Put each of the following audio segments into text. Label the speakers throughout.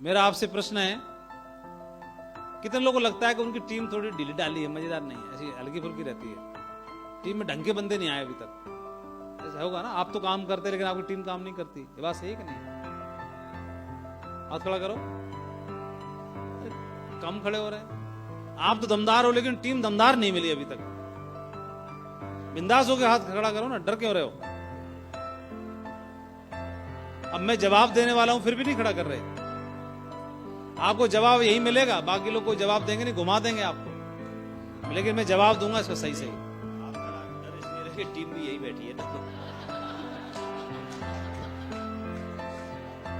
Speaker 1: मेरा आपसे प्रश्न है, कितने लोगों को लगता है कि उनकी टीम थोड़ी ढीली ढाली है, मजेदार नहीं है, ऐसी हल्की फुल्की रहती है, टीम में ढंग के बंदे नहीं आए अभी तक? ऐसा होगा ना, आप तो काम करते लेकिन आपकी टीम काम नहीं करती, ये बात सही है कि नहीं? हाथ खड़ा करो। कम खड़े हो रहे हैं। आप तो दमदार हो लेकिन टीम दमदार नहीं मिली अभी तक। बिंदास होकर हाथ खड़ा करो ना, डर क्यों रहे हो? अब मैं जवाब देने वाला हूं फिर भी नहीं खड़ा कर रहे। आपको जवाब यही मिलेगा, बाकी लोग कोई जवाब देंगे नहीं, घुमा देंगे आपको, लेकिन मैं जवाब दूंगा इसका सही सही।
Speaker 2: आप डर इसलिए रखे, टीम भी यही बैठी है ना।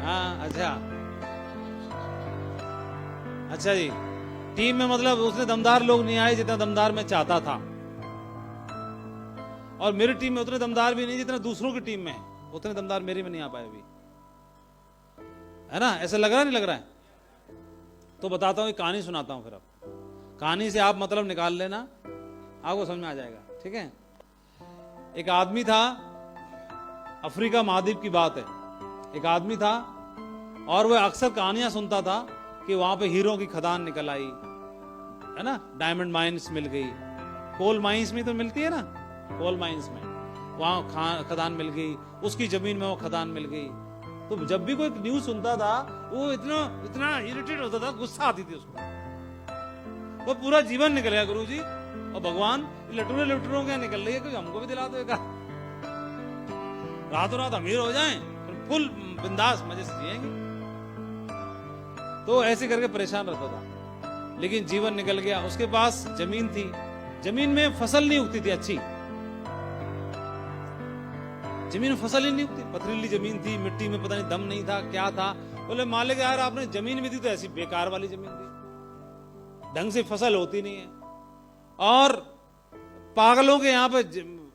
Speaker 1: हाँ अच्छा जी, टीम में मतलब उसने दमदार लोग नहीं आए जितना दमदार मैं चाहता था, और मेरी टीम में उतने दमदार भी नहीं जितना दूसरों की टीम में है, उतने दमदार मेरी में नहीं आ पाए अभी, है ना? ऐसा लग रहा नहीं लग रहा है? तो बताता हूं, एक कहानी सुनाता हूं, फिर अब कहानी से आप मतलब निकाल लेना, आपको समझ में आ जाएगा, ठीक है? एक आदमी था, अफ्रीका महाद्वीप की बात है, एक आदमी था और वह अक्सर कहानियां सुनता था कि वहां पे हीरो की खदान निकल आई, है ना? डायमंड माइंस मिल गई, कोल माइंस में तो मिलती है ना, कोल माइंस में वहां खदान मिल गई, उसकी जमीन में वो खदान मिल गई। तो जब भी कोई न्यूज सुनता था वो इतना इतना इरिटेट होता था, गुस्सा आती थी उसको, वो पूरा जीवन निकल गया गुरुजी, और भगवान लटूरे लटूरों क्या निकल रही है, कोई हमको भी दिला दो, रातों रात अमीर हो जाएं, फिर फुल बिंदास मजे से जिएंगे। तो ऐसे करके परेशान रहता था, लेकिन जीवन निकल गया। उसके पास जमीन थी, जमीन में फसल नहीं उगती थी अच्छी, जमीन में फसल ही नहीं उगती, पथरीली जमीन थी, मिट्टी में पता नहीं दम नहीं था, क्या था। बोले मालिक यार आपने जमीन भी दी तो ऐसी बेकार वाली जमीन दी, ढंग से फसल होती नहीं है, और पागलों के यहाँ पे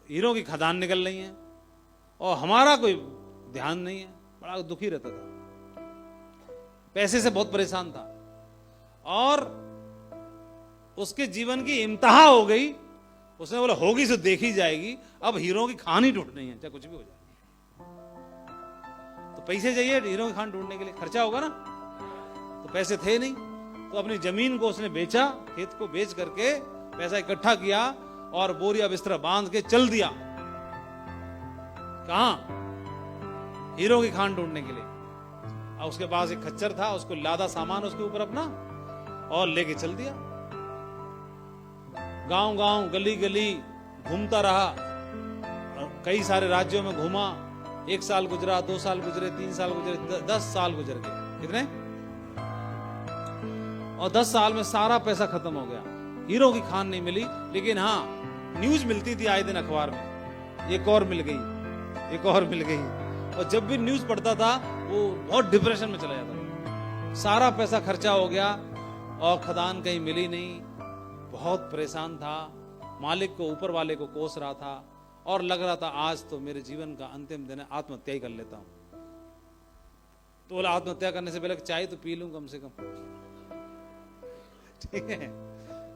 Speaker 1: हीरो की खदान निकल रही है, और हमारा कोई ध्यान नहीं है। बड़ा दुखी रहता था, पैसे से बहुत परेशान था, और उसके जीवन की इम्तिहा हो गई। उसने बोला होगी तो देखी जाएगी, अब हीरो की खान ही ढूंढनी है, चाहे कुछ भी हो जाए। तो पैसे चाहिए हीरो की खान ढूंढने के लिए, खर्चा होगा ना, तो पैसे थे नहीं, तो अपनी जमीन को उसने बेचा, खेत को बेच करके पैसा इकट्ठा किया और बोरिया बिस्तरा बांध के चल दिया। कहां? हीरो की खान ढूंढने के लिए। और उसके पास एक खच्चर था, उसको लादा सामान उसके ऊपर अपना और लेके चल दिया। गांव गांव गली गली घूमता रहा, कई सारे राज्यों में घूमा। 1 साल गुजरा, 2 साल गुजरे, 3 साल गुजरे, 10 साल गुजर गए। कितने? और 10 साल में सारा पैसा खत्म हो गया, हीरो की खान नहीं मिली। लेकिन हाँ, न्यूज मिलती थी आए दिन अखबार में, एक और मिल गई, एक और मिल गई। और जब भी न्यूज पढ़ता था वो बहुत डिप्रेशन में चला जाता, सारा पैसा खर्चा हो गया और खदान कहीं मिली नहीं, बहुत परेशान था, मालिक को, ऊपर वाले को कोस रहा था, और लग रहा था आज तो मेरे जीवन का अंतिम दिन है, आत्महत्या ही कर लेता हूं। तो बोला आत्महत्या करने से पहले चाय तो पी लूं कम से कम, ठीक है?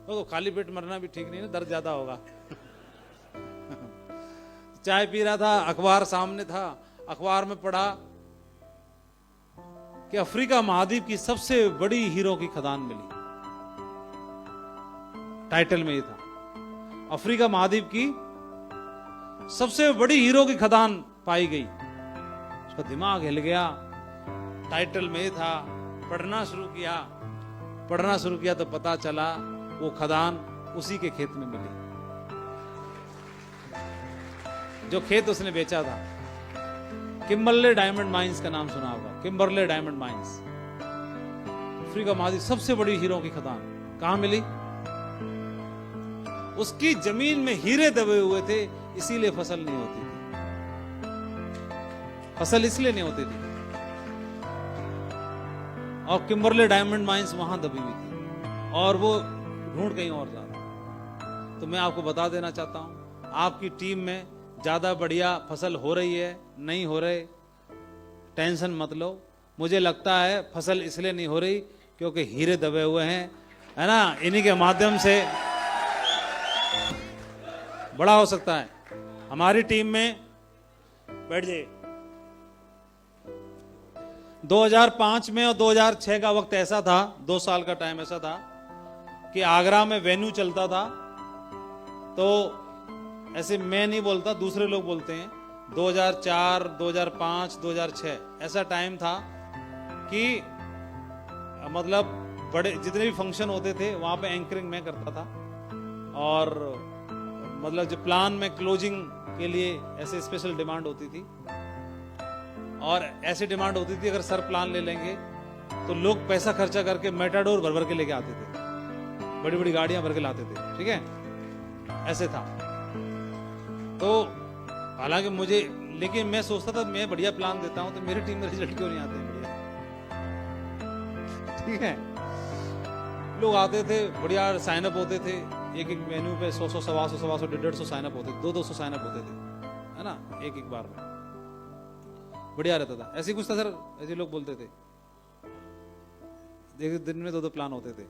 Speaker 1: तो खाली पेट मरना भी ठीक नहीं ना, दर्द ज्यादा होगा। चाय पी रहा था, अखबार सामने था, अखबार में पढ़ा कि अफ्रीका महाद्वीप की सबसे बड़ी हीरो की खदान मिली। टाइटल में ये था, अफ्रीका महाद्वीप की सबसे बड़ी हीरो की खदान पाई गई। उसका दिमाग हिल गया, टाइटल में था, पढ़ना शुरू किया तो पता चला वो खदान उसी के खेत में मिली, जो खेत उसने बेचा था। किम्बरले डायमंड माइंस का नाम सुना होगा, किम्बरले डायमंड माइंस। अफ्रीका महाद्वीप सबसे बड़ी हीरो की खदान कहां मिली? उसकी जमीन में हीरे दबे हुए थे, इसीलिए फसल नहीं होती थी, फसल इसलिए नहीं होती थी। और किम्बरले डायमंड माइंस वहां दबी हुई थी, और वो ढूंढ कहीं और जाता। तो मैं आपको बता देना चाहता हूं, आपकी टीम में ज्यादा बढ़िया फसल हो रही है, नहीं हो रहे, टेंशन मत लो। मुझे लगता है फसल इसलिए नहीं हो रही क्योंकि हीरे दबे हुए हैं, है ना? इन्हीं के माध्यम से बड़ा हो सकता है। हमारी टीम में बैठ जाइए, 2005 में और 2006 का वक्त ऐसा था, 2 साल का टाइम ऐसा था कि आगरा में वेन्यू चलता था। तो ऐसे मैं नहीं बोलता, दूसरे लोग बोलते हैं। 2004, 2005, 2006 ऐसा टाइम था कि मतलब बड़े जितने भी फंक्शन होते थे वहां पे एंकरिंग मैं करता था। और मतलब जो प्लान में क्लोजिंग के लिए ऐसे स्पेशल डिमांड होती थी, और ऐसी डिमांड होती थी अगर सर प्लान ले लेंगे तो लोग पैसा खर्चा करके मेटाडोर भर भर के लेके आते थे, बड़ी बड़ी गाड़ियां भर के लाते थे। ठीक है, ऐसे था। तो हालांकि मुझे, लेकिन मैं सोचता था मैं बढ़िया प्लान देता हूं तो मेरी टीम में रिजल्ट क्यों नहीं आते हैं बढ़िया। ठीक है, लोग आते थे, बढ़िया साइन अप होते थे, एक एक मेन्यू पे 100, 125, 150 साइन अप होते थे, 200 साइन अप होते थे, है ना, एक एक बार में। बढ़िया रहता था। ऐसे कुछ था सर, ऐसे लोग बोलते थे, एक दिन में 2 प्लान होते थे।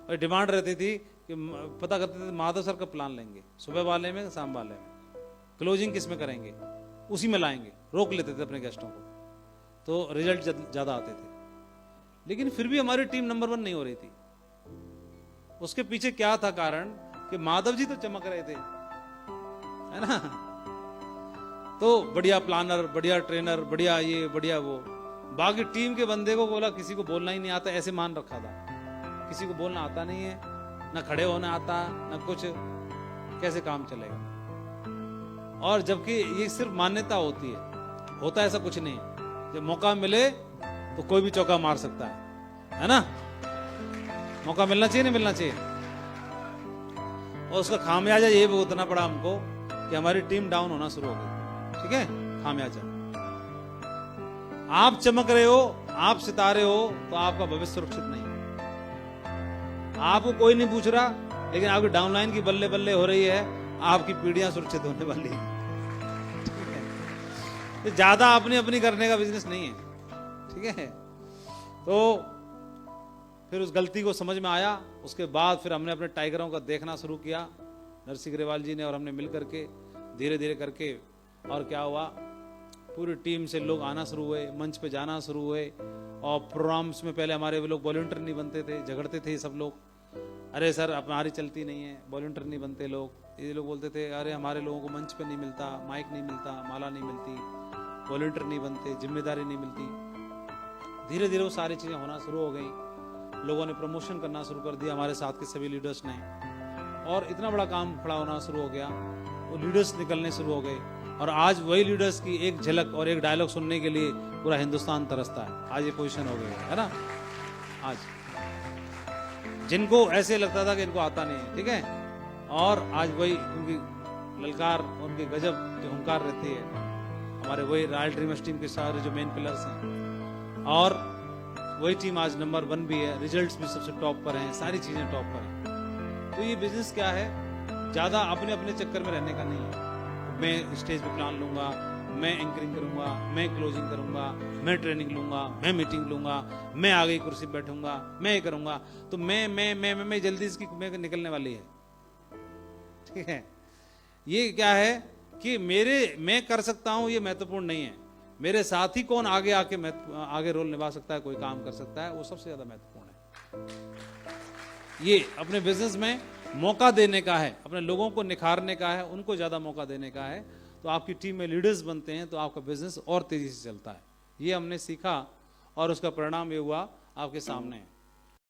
Speaker 1: और डिमांड रहती थी कि पता करते थे माधव सर का प्लान लेंगे, सुबह वाले में, शाम वाले में, क्लोजिंग किस में करेंगे, उसी में लाएंगे। रोक लेते थे अपने गेस्टों को, तो रिजल्ट ज्यादा आते थे। लेकिन फिर भी हमारी टीम नंबर 1 नहीं हो रही थी। उसके पीछे क्या था कारण कि माधव जी तो चमक रहे थे, है ना। तो बढ़िया प्लानर, बढ़िया ट्रेनर, बढ़िया ये, बढ़िया वो। बाकी टीम के बंदे को बोला किसी को बोलना ही नहीं आता, ऐसे मान रखा था। किसी को बोलना आता नहीं है, ना खड़े होना आता, ना कुछ, कैसे काम चलेगा। और जबकि ये सिर्फ मान्यता होती है, होता ऐसा कुछ नहीं है। जब मौका मिले तो कोई भी चौका मार सकता है ना। मौका मिलना चाहिए, नहीं मिलना चाहिए। और उसका खामियाजा ये भुगतना पड़ा हमको कि हमारी टीम डाउन होना शुरू हो गई। ठीक है, खामियाजा। आप चमक रहे हो, आप सितारे हो, तो आपका भविष्य सुरक्षित नहीं है। आपको कोई नहीं पूछ रहा, लेकिन आपकी डाउनलाइन की बल्ले बल्ले हो रही है, आपकी पीढ़ियां सुरक्षित होने वाली है। ठीक है, ज्यादा अपनी अपनी करने का बिजनेस नहीं है। ठीक है, तो फिर उस गलती को समझ में आया। उसके बाद फिर हमने अपने टाइगरों का देखना शुरू किया, नरसिंह ग्रेवाल जी ने और हमने मिल करके, धीरे धीरे करके। और क्या हुआ, पूरी टीम से लोग आना शुरू हुए, मंच पे जाना शुरू हुए। और प्रोग्राम्स में पहले हमारे लोग वॉलंटियर नहीं बनते थे, झगड़ते थे सब लोग। अरे सर हमारी चलती नहीं है, वॉलंटियर नहीं बनते लोग। ये लोग बोलते थे अरे हमारे लोगों को मंच पे नहीं मिलता, माइक नहीं मिलता, माला नहीं मिलती, वॉलंटियर नहीं बनते, जिम्मेदारी नहीं मिलती। धीरे धीरे वो सारी चीजें होना शुरू हो गई। लोगों ने प्रमोशन करना शुरू कर दिया, हमारे साथ के सभी लीडर्स ने। और इतना बड़ा काम खड़ा होना शुरू हो गया, वो लीडर्स निकलने शुरू हो गए। और आज वही लीडर्स की एक झलक और एक डायलॉग सुनने के लिए पूरा हिंदुस्तान तरसता है। आज ये पोजीशन हो गई है ना। आज जिनको ऐसे लगता था कि इनको आता नहीं है, ठीक है, और आज वही उनकी ललकार, उनकी गजब जो हुंकार रहती है, हमारे वही रॉयल ड्रीमर्स टीम के सारे जो मेन पिलर्स हैं, और वही टीम आज नंबर 1 भी है, रिजल्ट्स भी सबसे टॉप पर हैं, सारी चीजें टॉप पर हैं। तो ये बिजनेस क्या है, ज्यादा अपने अपने चक्कर में रहने का नहीं है। मैं स्टेज पे प्लान लूंगा, मैं एंकरिंग करूंगा, मैं क्लोजिंग करूंगा, मैं ट्रेनिंग लूंगा, मैं मीटिंग लूंगा, मैं आगे कुर्सी पे बैठूंगा, मैं ये करूंगा। तो मैं जल्दी इसकी मैं निकलने वाली है। ठीक है, ये क्या है कि मैं कर सकता हूं, ये महत्वपूर्ण नहीं है। मेरे साथी कौन आगे आके आगे रोल निभा सकता है, कोई काम कर सकता है, वो सबसे ज्यादा महत्वपूर्ण है। ये अपने बिजनेस में मौका देने का है, अपने लोगों को निखारने का है, उनको ज्यादा मौका देने का है। तो आपकी टीम में लीडर्स बनते हैं तो आपका बिजनेस और तेजी से चलता है। ये हमने सीखा और उसका परिणाम ये हुआ आपके सामने है।